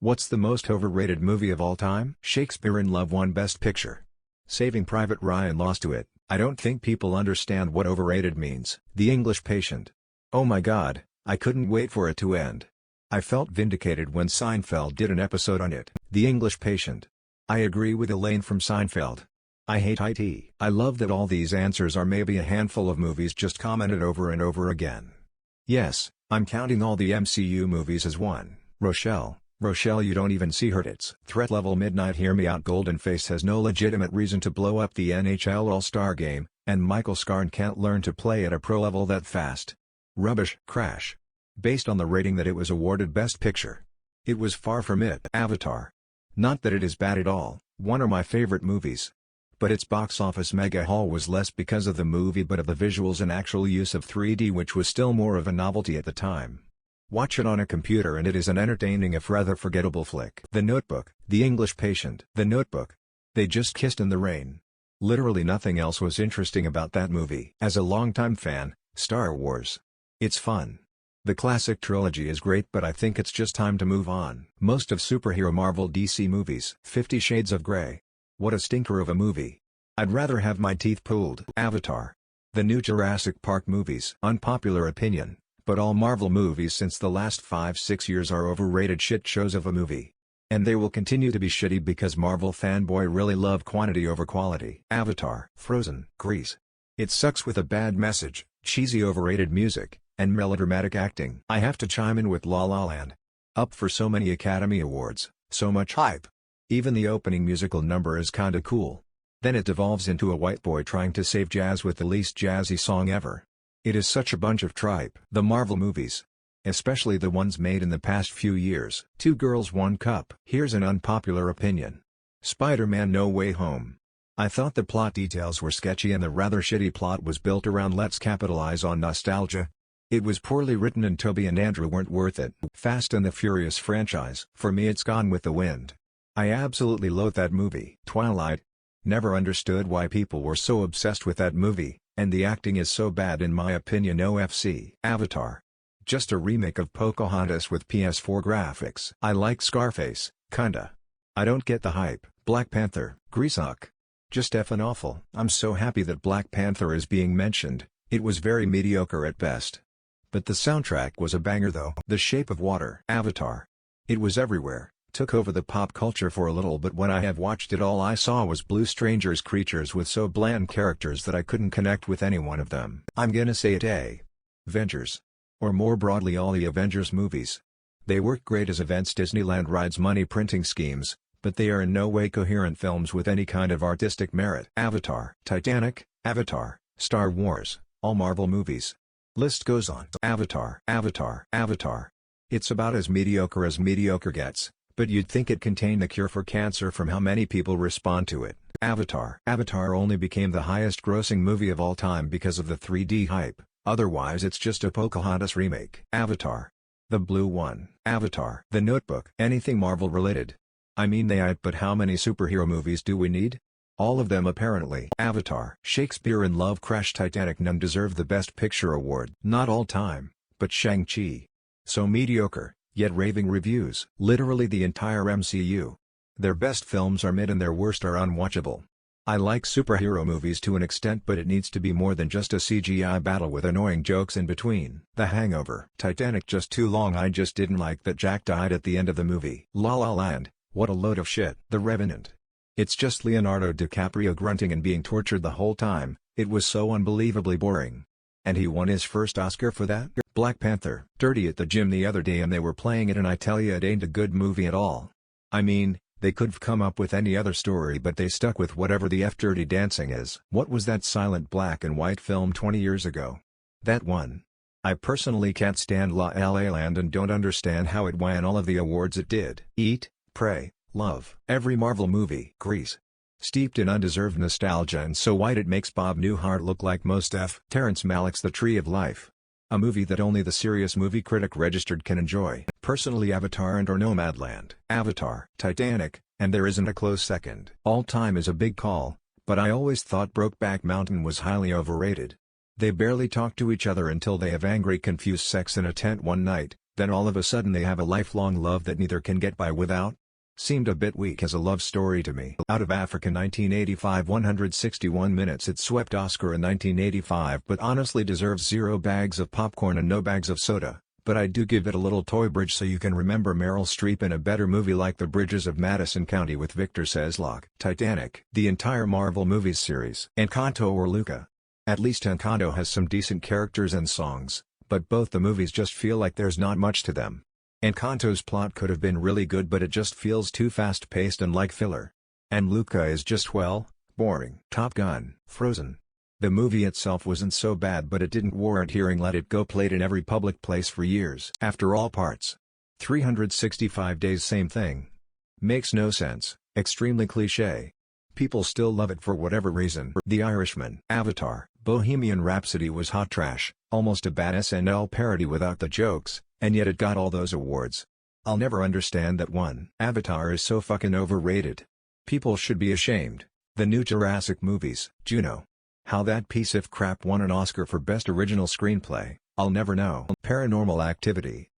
What's the most overrated movie of all time? Shakespeare in Love won Best Picture. Saving Private Ryan lost to it. I don't think people understand what overrated means. The English Patient. Oh my god, I couldn't wait for it to end. I felt vindicated when Seinfeld did an episode on it. The English Patient. I agree with Elaine from Seinfeld. I hate IT. I love that all these answers are maybe a handful of movies just commented over and over again. Yes, I'm counting all the MCU movies as one. Rochelle, you don't even see her tits. Threat level midnight. Hear me out. Golden Face has no legitimate reason to blow up the NHL All-Star game, and Michael Scarn can't learn to play at a pro level that fast. Rubbish. Crash. Based on the rating that it was awarded Best Picture. It was far from it. Avatar. Not that it is bad at all, one of my favorite movies. But its box office mega haul was less because of the movie but of the visuals and actual use of 3D, which was still more of a novelty at the time. Watch it on a computer and it is an entertaining if rather forgettable flick. The Notebook. The English Patient. The Notebook. They just kissed in the rain. Literally nothing else was interesting about that movie. As a longtime fan, Star Wars. It's fun. The classic trilogy is great, but I think it's just time to move on. Most of superhero Marvel DC movies. 50 Shades of Grey. What a stinker of a movie. I'd rather have my teeth pulled. Avatar. The new Jurassic Park movies. Unpopular opinion, but all Marvel movies since the last 5-6 years are overrated shit shows of a movie. And they will continue to be shitty because Marvel fanboy really love quantity over quality. Avatar. Frozen. Grease. It sucks with a bad message, cheesy overrated music, and melodramatic acting. I have to chime in with La La Land. Up for so many Academy Awards, so much hype. Even the opening musical number is kinda cool. Then it devolves into a white boy trying to save jazz with the least jazzy song ever. It is such a bunch of tripe. The Marvel movies. Especially the ones made in the past few years. Two Girls One Cup. Here's an unpopular opinion. Spider-Man No Way Home. I thought the plot details were sketchy and the rather shitty plot was built around let's capitalize on nostalgia. It was poorly written and Tobey and Andrew weren't worth it. Fast and the Furious franchise. For me it's Gone with the Wind. I absolutely loathe that movie. Twilight. Never understood why people were so obsessed with that movie, and the acting is so bad in my opinion. OFC. Avatar. Just a remake of Pocahontas with PS4 graphics. I like Scarface, kinda. I don't get the hype. Black Panther. Grease. Just effing awful. I'm so happy that Black Panther is being mentioned. It was very mediocre at best. But the soundtrack was a banger though. The Shape of Water. Avatar. It was everywhere. Took over the pop culture for a little, but when I have watched it all I saw was blue strangers creatures with so bland characters that I couldn't connect with any one of them. I'm gonna say it. Avengers. Or more broadly all the Avengers movies. They work great as events Disneyland rides money printing schemes, but they are in no way coherent films with any kind of artistic merit. Avatar. Titanic, Avatar, Star Wars, all Marvel movies. List goes on. Avatar. It's about as mediocre gets. But you'd think it contained the cure for cancer from how many people respond to it. Avatar only became the highest grossing movie of all time because of the 3D hype, otherwise it's just a Pocahontas remake. Avatar. The Blue One. Avatar. The Notebook. Anything Marvel related. I mean they hype, but how many superhero movies do we need? All of them apparently. Avatar. Shakespeare in Love. Crash. Titanic. None deserve the Best Picture award. Not all time, but Shang-Chi. So mediocre. Yet raving reviews. Literally the entire MCU. Their best films are mid and their worst are unwatchable. I like superhero movies to an extent, but it needs to be more than just a CGI battle with annoying jokes in between. The Hangover. Titanic just too long. I just didn't like that Jack died at the end of the movie. La La Land. What a load of shit. The Revenant. It's just Leonardo DiCaprio grunting and being tortured the whole time. It was so unbelievably boring. And he won his first Oscar for that? Black Panther. Dirty at the gym the other day and they were playing it and I tell ya it ain't a good movie at all. I mean, they could've come up with any other story but they stuck with whatever the F Dirty Dancing is. What was that silent black and white film 20 years ago? That one. I personally can't stand La La Land and don't understand how it won all of the awards it did. Eat, Pray, Love. Every Marvel movie. Grease. Steeped in undeserved nostalgia and so white it makes Bob Newhart look like most F. Terrence Malick's The Tree of Life. A movie that only the serious movie critic registered can enjoy. Personally Avatar and or Nomadland. Avatar. Titanic, and there isn't a close second. All time is a big call, but I always thought Brokeback Mountain was highly overrated. They barely talk to each other until they have angry confused sex in a tent one night, Then all of a sudden they have a lifelong love that neither can get by without? Seemed a bit weak as a love story to me. Out of Africa 1985, 161 minutes. It swept Oscar in 1985 but honestly deserves 0 bags of popcorn and no bags of soda, but I do give it a little toy bridge so you can remember Meryl Streep in a better movie like The Bridges of Madison County with Victor Seslock. Titanic. The entire Marvel movies series. Encanto or Luca. At least Encanto has some decent characters and songs, but both the movies just feel like there's not much to them. Encanto's plot could have been really good but it just feels too fast-paced and like filler. And Luca is just well, boring. Top Gun. Frozen. The movie itself wasn't so bad but it didn't warrant hearing Let It Go played in every public place for years. After all parts. 365 days same thing. Makes no sense, extremely cliché. People still love it for whatever reason. The Irishman. Avatar. Bohemian Rhapsody was hot trash, almost a bad SNL parody without the jokes, and yet it got all those awards. I'll never understand that one. Avatar is so fucking overrated. People should be ashamed. The new Jurassic movies. Juno. How that piece of crap won an Oscar for Best Original Screenplay, I'll never know. Paranormal Activity.